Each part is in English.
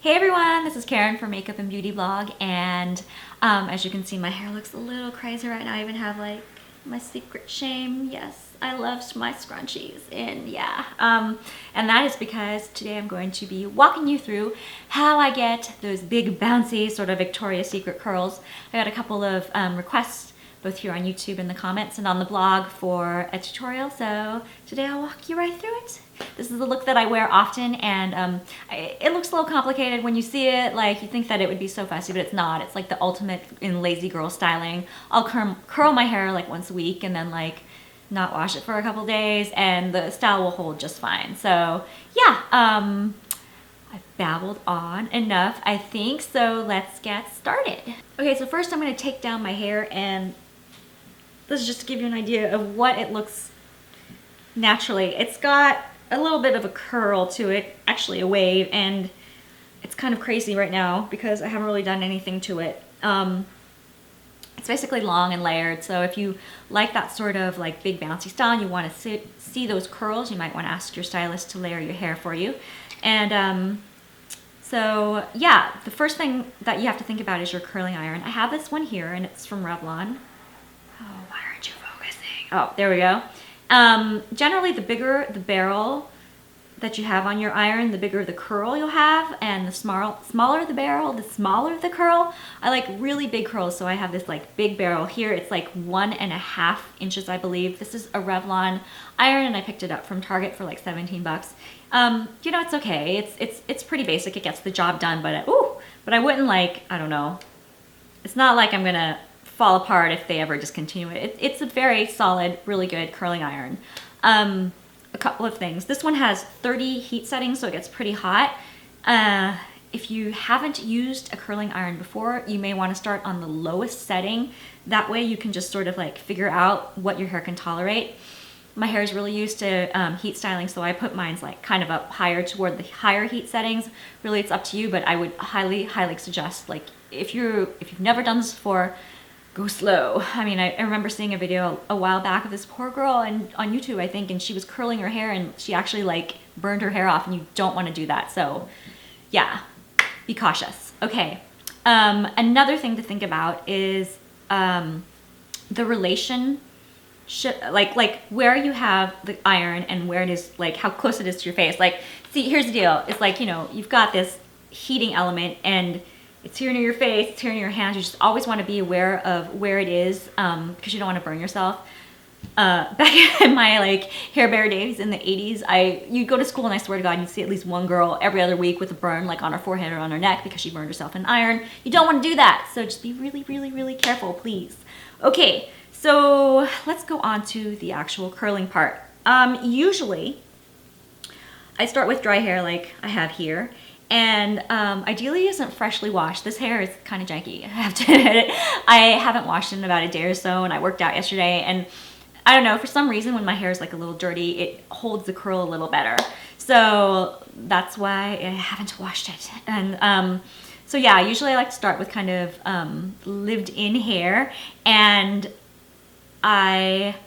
Hey everyone, this is Karen from Makeup and Beauty Blog, and as you can see, my hair looks a little crazy right now. I even have like my secret shame. Yes, I love my scrunchies, and yeah, and that is because today I'm going to be walking you through how I get those big bouncy sort of Victoria's Secret curls. I got a couple of requests both here on YouTube in the comments and on the blog for a tutorial, so today I'll walk you right through it. This is a look that I wear often, and it looks a little complicated when you see it. Like, you think that it would be so fussy, but it's not. It's like the ultimate in lazy girl styling. I'll curl my hair like once a week and then like not wash it for a couple days, and the style will hold just fine. So yeah, I've babbled on enough, I think, so let's get started. Okay, so first I'm going to take down my hair, and this is just to give you an idea of what it looks naturally. It's got a little bit of a curl to it, actually a wave, and it's kind of crazy right now because I haven't really done anything to it. It's basically long and layered, so if you like that sort of like big bouncy style and you want to see those curls, you might want to ask your stylist to layer your hair for you. And so yeah, the first thing that you have to think about is your curling iron. I have this one here, and it's from Revlon. Oh, why aren't you focusing? Oh, there we go. Generally, the bigger the barrel that you have on your iron, the bigger the curl you'll have, and the smaller the barrel, the smaller the curl. I like really big curls, so I have this like big barrel here. It's like 1.5 inches, I believe. This is a Revlon iron, and I picked it up from Target for like 17 bucks. You know, it's okay. It's pretty basic. It gets the job done, but but I wouldn't like, I don't know. It's not like I'm gonna fall apart if they ever discontinue it. It's a very solid, really good curling iron. A couple of things. This one has 30 heat settings, so it gets pretty hot. If you haven't used a curling iron before, you may want to start on the lowest setting. That way you can just sort of like figure out what your hair can tolerate. My hair is really used to heat styling, so I put mine's like kind of up higher toward the higher heat settings. Really, it's up to you, but I would highly suggest, like, if you've never done this before, go slow. I mean, I remember seeing a video a while back of this poor girl on YouTube, I think, and she was curling her hair, and she actually like burned her hair off, and you don't want to do that. So yeah, be cautious. Okay. Another thing to think about is the relation, like where you have the iron and where it is, like how close it is to your face. Like, see, here's the deal. It's like, you know, you've got this heating element, and it's here near your face, it's here near your hands. You just always want to be aware of where it is, because you don't want to burn yourself. Back in my like Hair Bear days in the 80s, you'd go to school, and I swear to God, you'd see at least one girl every other week with a burn like on her forehead or on her neck because she burned herself in iron. You don't want to do that, so just be really careful, please. Okay, so let's go on to the actual curling part. Usually, I start with dry hair like I have here. And ideally isn't freshly washed. This hair is kind of janky, I have to admit it. I haven't washed it in about a day or so, and I worked out yesterday, and I don't know, for some reason when my hair is like a little dirty, it holds the curl a little better. So that's why I haven't washed it. And so yeah, usually I like to start with kind of lived in hair, and I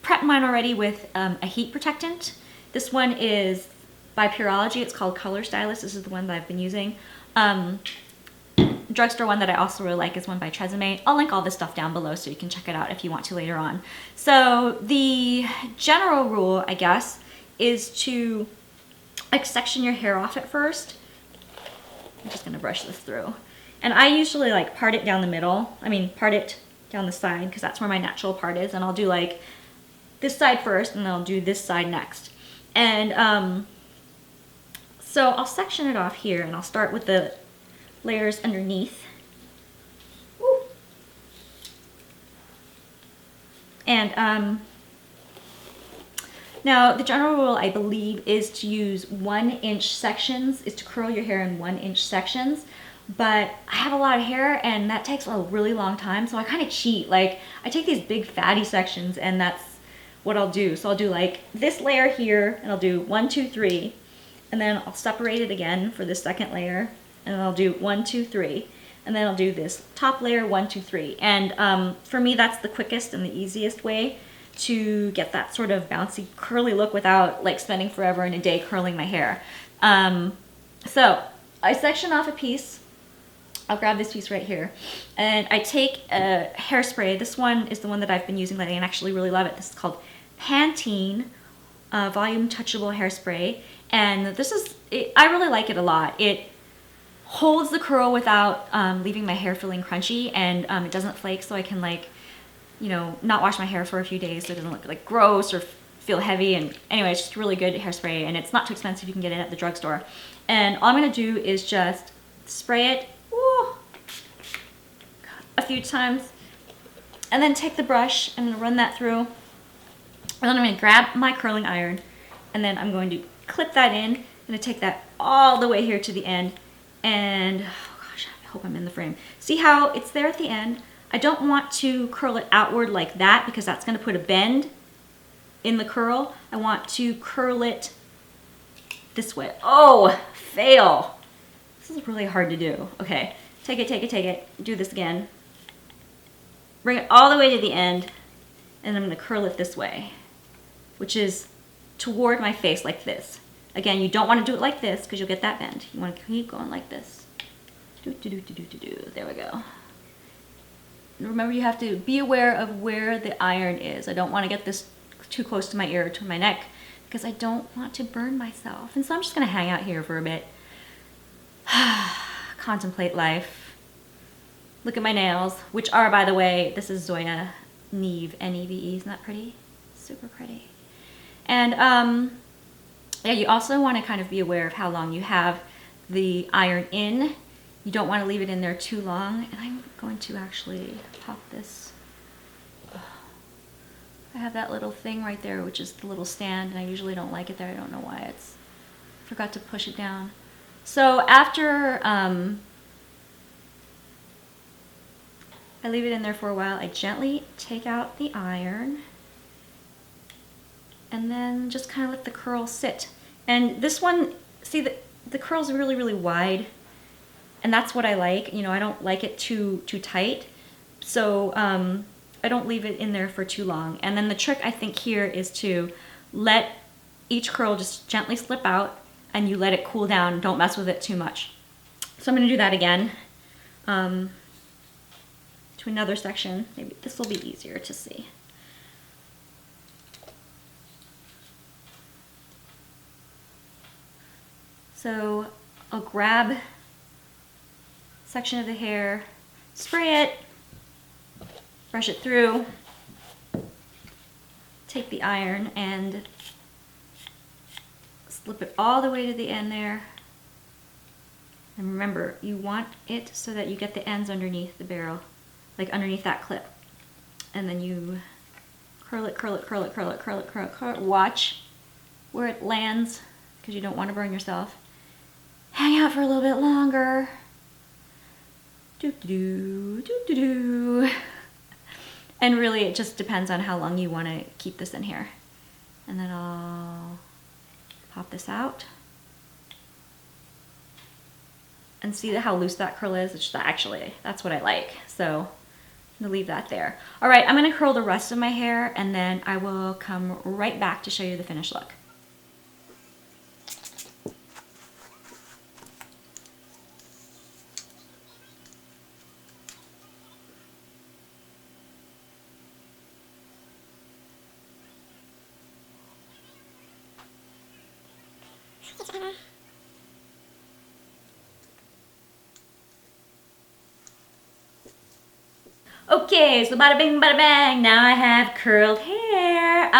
prep mine already with a heat protectant. This one is by Pureology. It's called Stylist. This is the one that I've been using. Drugstore one that I also really like is one by Tresemme. I'll link all this stuff down below so you can check it out if you want to later on. So the general rule, I guess, is to like section your hair off at first. I'm just gonna brush this through. And I usually like part it down the middle. I mean, part it down the side, because that's where my natural part is. And I'll do like this side first, and then I'll do this side next. And so I'll section it off here, and I'll start with the layers underneath. Woo. And now the general rule, I believe, is to use 1-inch sections, is to curl your hair in 1-inch sections. But I have a lot of hair, and that takes a really long time, so I kind of cheat. Like, I take these big fatty sections, and that's what I'll do. So I'll do like this layer here, and I'll do 1, 2, 3. And then I'll separate it again for the second layer, and then I'll do 1, 2, 3, and then I'll do this top layer 1, 2, 3. And for me, that's the quickest and the easiest way to get that sort of bouncy, curly look without like spending forever in a day curling my hair. So I section off a piece. I'll grab this piece right here. And I take a hairspray. This one is the one that I've been using lately and actually really love it. This is called Pantene Volume Touchable Hairspray. And this is, I really like it a lot. It holds the curl without leaving my hair feeling crunchy, and it doesn't flake, so I can, like, you know, not wash my hair for a few days so it doesn't look like gross or feel heavy. And anyway, it's just really good hairspray, and it's not too expensive. You can get it at the drugstore. And all I'm gonna do is just spray it a few times, and then take the brush. I'm gonna run that through, and then I'm gonna grab my curling iron, and then I'm going to clip that in. I'm gonna take that all the way here to the end, and oh gosh, I hope I'm in the frame. See how it's there at the end? I don't want to curl it outward like that because that's gonna put a bend in the curl. I want to curl it this way. Oh, fail. This is really hard to do. Okay, take it, do this again. Bring it all the way to the end, and I'm gonna curl it this way, which is toward my face like this. Again, you don't wanna do it like this because you'll get that bend. You wanna keep going like this. There we go. Remember, you have to be aware of where the iron is. I don't wanna get this too close to my ear or to my neck because I don't want to burn myself. And so I'm just gonna hang out here for a bit. Contemplate life. Look at my nails, which are, by the way, this is Zoya Neve, N-E-V-E. Isn't that pretty? Super pretty. And yeah, you also want to kind of be aware of how long you have the iron in. You don't want to leave it in there too long. And I'm going to actually pop this. I have that little thing right there, which is the little stand, and I usually don't like it there. I don't know why. Forgot to push it down. So after I leave it in there for a while, I gently take out the iron and then just kind of let the curl sit. And this one, see, the curl's really, really wide, and that's what I like. You know, I don't like it too tight, so I don't leave it in there for too long. And then the trick, I think, here is to let each curl just gently slip out, and you let it cool down. Don't mess with it too much. So I'm gonna do that again. To another section. Maybe this will be easier to see. So I'll grab a section of the hair, spray it, brush it through, take the iron and slip it all the way to the end there. And remember, you want it so that you get the ends underneath the barrel, like underneath that clip. And then you curl it, curl it, curl it, curl it, curl it, curl it, curl it. Watch where it lands because you don't want to burn yourself. Hang out for a little bit longer. Doo-doo-doo, doo-doo-doo. And really it just depends on how long you want to keep this in here. And then I'll pop this out. And see how loose that curl is? It's actually, that's what I like. So I'm gonna leave that there. All right, I'm gonna curl the rest of my hair and then I will come right back to show you the finished look. Okay, so bada bing, bada bang. Now I have curled hair.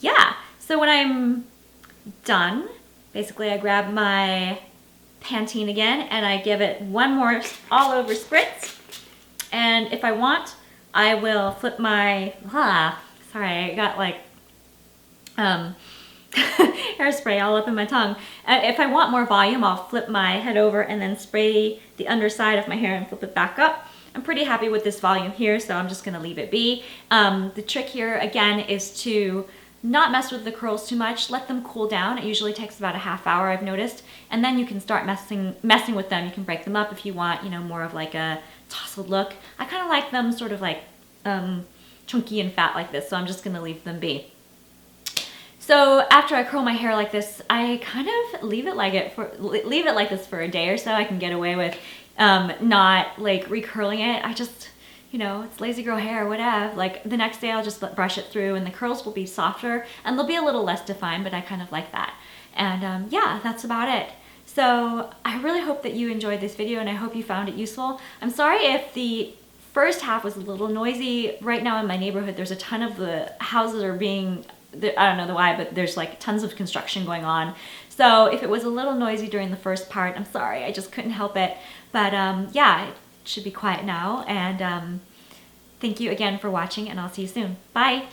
Yeah, so when I'm done, basically I grab my Pantene again and I give it one more all over spritz. And if I want, I will flip my, sorry, I got like hairspray all up in my tongue. If I want more volume, I'll flip my head over and then spray the underside of my hair and flip it back up. I'm pretty happy with this volume here, so I'm just gonna leave it be. The trick here, again, is to not mess with the curls too much. Let them cool down. It usually takes about a half hour, I've noticed. And then you can start messing with them. You can break them up if you want, you know, more of like a tousled look. I kind of like them sort of like chunky and fat like this, so I'm just gonna leave them be. So after I curl my hair like this, I kind of leave it like this for a day or so. I can get away with not like recurling it. I just, you know, it's lazy girl hair, whatever. Like the next day I'll just brush it through and the curls will be softer and they'll be a little less defined, but I kind of like that. And yeah, that's about it. So I really hope that you enjoyed this video and I hope you found it useful. I'm sorry if the first half was a little noisy. Right now in my neighborhood, there's a ton of the houses are being, I don't know why, but there's like tons of construction going on. So if it was a little noisy during the first part, I'm sorry, I just couldn't help it. But yeah, it should be quiet now. And thank you again for watching and I'll see you soon. Bye.